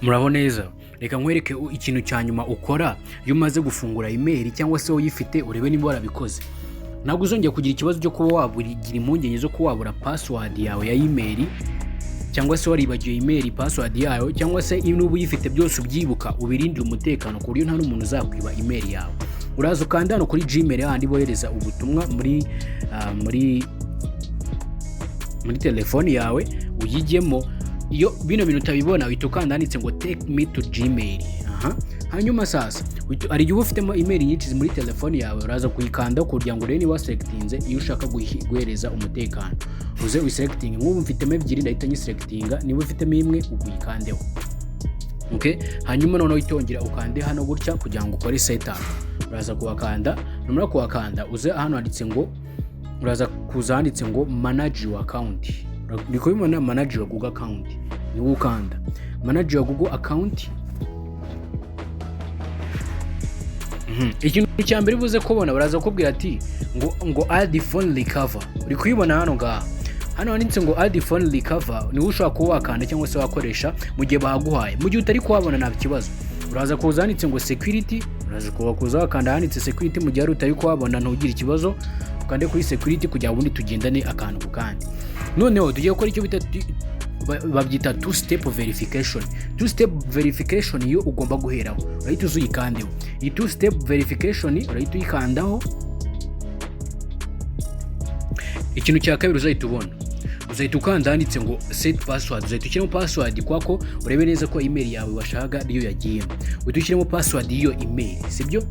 Muraho neza, reka nkwereke ikintu cya nyuma ukora iyo umaze gufungura email cyangwa se uyifite urebe niba warabikoze. Ntabwo uzongera kugira ikibazo cyo kuba wagira impungenge zo kuba wabura password yawe ya email cyangwa se waribagiwe email password yawe cyangwa se niba uyifite byose ubyibuka ubirindire umutekano ku buryo nta n'umuntu uzakwiba email yawe. Uraza ukanda hano kuri Gmail handi bohereza ubutumwa muri telefone yawe uyigemo. Iyo bino bintu utabibona uhita ukanda handitse ngo take me to Gmail. Hanyuma sasa ari igihe ufitemo email nyinshi muri telefone yawe uraza kuyikanda kugira ngo urebe niba waselectinze iyo ushaka guhereza umutekano. Uze uyiselecting, nk'ubu mfitemo ebyiri ndahita nyiselectinga, niba ufitemo imwe uyikandeho. Okay, hanyuma noneho itongera ukande hano gutya kugira ngo ukore setup. Uraza kuhakanda, numara kuhakanda uze hano handitse ngo uraza kuza handitse ngo manage your account. Niko bimana manage your Google account. Ni ukanda manage your Google account. Ikintu cya mbere uvuze kubona baraza kubwira ati ngo add phone recover. Uri kuyibona hano ngaha. Hano handitse ngo add phone recover, ni ushaka kuba wakanda cyangwa se wakoresha mu gihe bahaguhaye. Mu gihe utari kuhabona nta kibazo. Uraza kuza handitse ngo security, uraza kuza wakanda handitse security mu gihe utari kuhabona ntugire ikibazo. Ukande kuri security kugira ngo ubundi tugendane akantu ku kandi. Noneho tugiye gukora icyo bita babyita two step verification. Two step verification iyo ugomba guheraho urahita uyikandeho. Iyi two step verification urahita uyikandaho. Ikintu cya kabiri uzahita ubona, uzahita ukanda handitse ngo set password. Uzahita ushyiramo password kwako urebe neza ko email yawe washaka niyo yagiyemo. Uhita ushyiramo password y'iyo email, sibyo?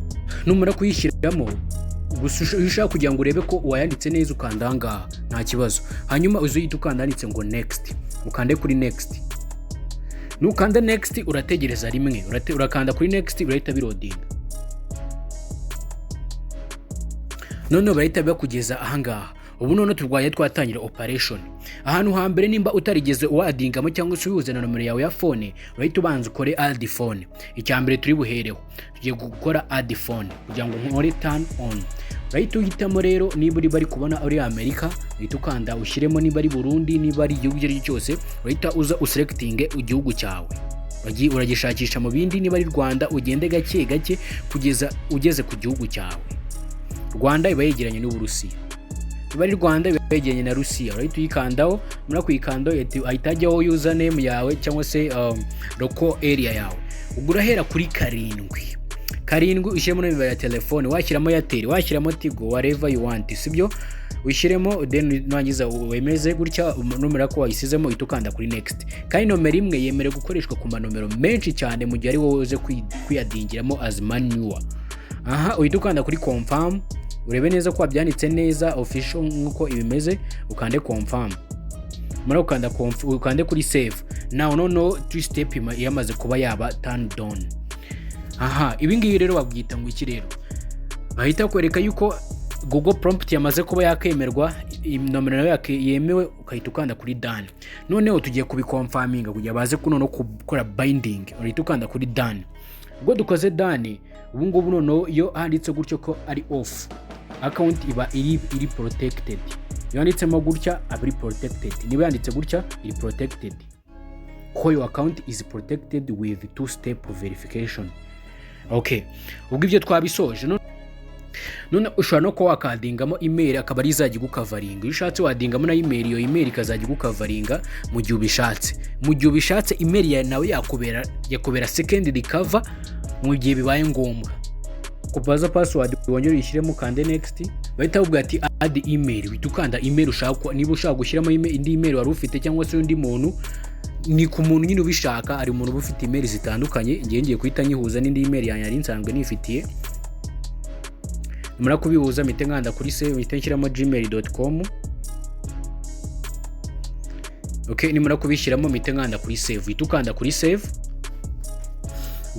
Numara kuyishyiramo gusa ushaka kugira ngo urebe ko wayanditse neza ukanda ngaha nta kibazo. Hanyuma uzahita ukanda handitse ngo next, ukande kuri next. Nukanda next urategereza rimwe, urakanda kuri next urahita birodinga. None barahita bakugeza aha ngaha. Ubu none turwaye twatangira operation. Ahantu hambere nimba utarigeze uwadingamo cyangwa se ubihuze na nomero yawe ya phone, urahita ubanza ukore add phone. Icyambere turi buhereho tugiye gukora add phone kugira ngo nkore turn on. Urahita uhitamo rero niba uri bari kubona uri Amerika, uhita ukanda ushyiremo niba ari Burundi, niba ari igihugu icyo cyose, urahita uza uselecting igihugu cyawe. Uragishakisha mu bindi, niba ari Rwanda ugende gake gake kugeza ugeze ku gihugu cyawe. Rwanda iba yegeranye n'Uburusiya. Bari Rwanda begeranye na Rusiya, urahita uyikandaho. Muri kuyikandaho ahita ajyaho username yawe cyangwa se local area yawe. Ubwo urahera kuri karindwi ushyiremo nimero ya telefone, washyiramo Airtel, washyiramo Tigo, whatever you want, sibyo? Ushyiremo then nangiza wemeze gutya nomero ko wayisizemo uhita ukanda kuri next. Kandi nomero imwe yemere gukoreshwa ku manomero menshi cyane mu gihe ari wowe uze kwiyadingiramo as manual. Uhita ukanda kuri confirm. Urebe neza ko wabyanditse neza official nkuko ibimeze, ukande confirm. Mara ukande kuri save. No two step yamaze kuba yaba turned on. Ibi ngibi rero babwita ngo iki rero? Bahita kwereka yuko Google prompt yamaze kuba yakemerwa, nomero yake yemewe, ukahita ukanda kuri done. Noneho tugiye kubiconfirminga kugira baze kuno gukora binding. Urahita ukanda kuri done. Ubwo dukoze done, ubu ngubu noneho iyo handitse gutyo ko ari off, account iba iri protected. Iyo handitsemo gutya aba protected, niba yanditse gutya iri protected. So your account is protected with two step verification. Okay, ubwo ibyo twabisoje. None ushobora no kuba wakadingamo email akaba ari izajya igukavaringa. Iyo ushatse wadingamo na email, iyo email ikazajya igukavaringa mu gihe ubishatse. Mu gihe ubishatse email yawe nawe yakubera second recover mu gihe bibaye ngombwa. Kubaza password wongere uyishyiremo kande next. Bahita ubwo ati add email, uhita ukanda email ushaka. Niba ushaka gushyiramo indi email wari ufite cyangwa se undi muntu, ni ku muntu nyine ubishaka. Ari umuntu ufite email zitandukanye, ngiye kuhita nyihuza n'indi email yanjye ari nsanzwe nifitiye. Numara kubihuza mpite nkanda kuri save, mpite nshyiramo gmail.com. Okay, nimara kubishyiramo mpite nkanda kuri save, uhita ukanda kuri save.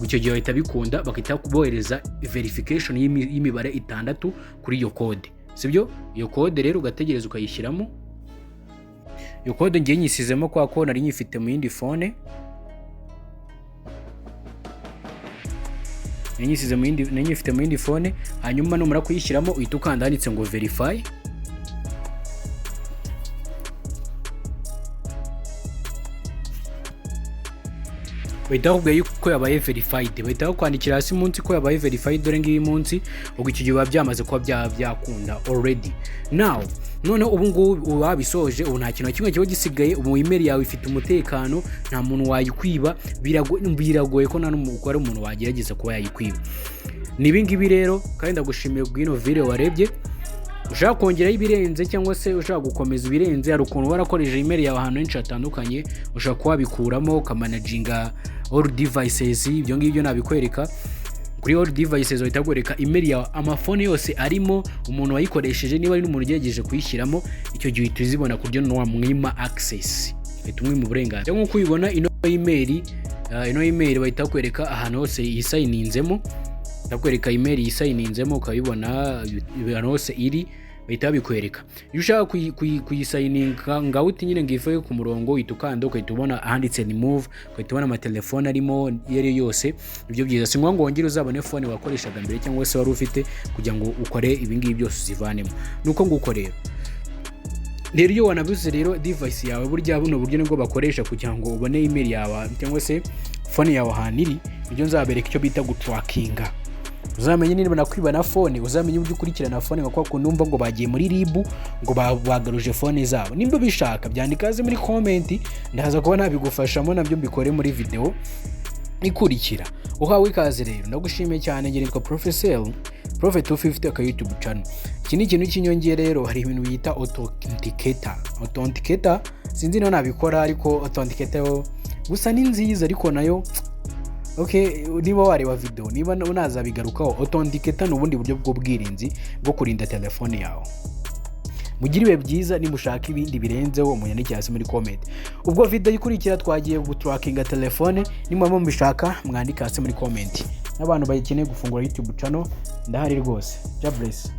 Icyo gihe bahita bikunda bakita kubohereza verification y'imibare 6 kuri iyo code, sibyo? Iyo code rero ugategereza ukayishyiramo. Iyo code ngiye nyisizemo kwa ko nari nyifite mu yindi phone. Nyisize mu yindi phone. Hanyuma numara kuyishyiramo uhita ukanda handitse ngo verify. bahita bakubwira yuko yabaye verified, bahita bakwandikira hasi munsi ko yabaye verified, dore ngiyi munsi, ubwo icyo gihe biba byamaze kuba byakunda already. Now none ubu ngubu wabisoje, ubu nta kintu kimwe kiba gisigaye, ubu email yawe ifite umutekano, nta muntu wayikwiba, biragoye ko nta n'umugore umuntu wagerageza kuba yayikwiba. Nibi ngibi rero, kandi ndagushimiye bw'ino video warebye. Ushaka kongeraho ibirenze cyangwa se ushaka gukomeza ibirenze, hari ukuntu warakoresheje email yawe ahantu henshi hatandukanye, ushaka kubikuramo ukamanaginga all devices, ibyo ngibyo nabikwereka. Kuri all devices bahita bakwereka email yawe, amafone yose arimo, umuntu wayikoresheje niba ari n'umuntu ugejeje kuyishyiramo, icyo gihe uhita uzibona ku buryo wamwima access, uhita umwima uburenganzira. Nk'uko ubibona ino email bahita bakwereka ahantu hose yisayininzemo, bakwereka email yisayininzemo, ukabibona ahantu hose iri, bahita babikwereka. Iyo ushaka kuyisayininga ngaho uti nyine ngivuye ku murongo, uhita ukanda ukahita ubona ahanditse ni move, ukahita ubona amatelefone arimo yari yose. Ibyo byiza, si ngombwa wongere uzabone phone wakoreshaga mbere cyangwa se wari ufite kugira ngo ukore ibi ngibi byose uzivanemo. Nuko nguko rero iyo wanabuze rero device yawe, burya buno buryo nibwo bakoresha kugira ngo ubone email yawe cyangwa se phone yawe ahantu iri. Ibyo nzabereka icyo bita gutrackinga. Uzamenye niba nakwiba na phone, uzamenye uburyo ukurikirana phone nka kwa kunumva ngo bagiye muri RIB ngo bagaruje phone zabo. Nimba bishaka byandikaze muri comment, ndaza kuba nabigufashamo nabyo mbikore muri video ikurikira. Uhawe ikaze rero, ndagushimiye cyane. Ngiye nitwa Professor Prophet 250 aka YouTube channel. Iki ni ikintu cy'inyongera rero, hari ibintu bita authenticator. Sinzi no nabikora, ariko authenticator gusa ni nziza, ariko nayo okay. Niba wareba video, niba unazabigarukaho, authenticator n'ubundi buryo bwo bwirinzi bwo kurinda telefone yawe. Mugire ibihe byiza. Nimushaka ibindi birenzeho munyandikira hasi muri comment. Ubwo video ikurikira twagiye gutrackinga telefone, nimba mubishaka mwandika hasi muri comment. N'abantu bayikeneye gufungura YouTube channel ndahari rwose. God bless.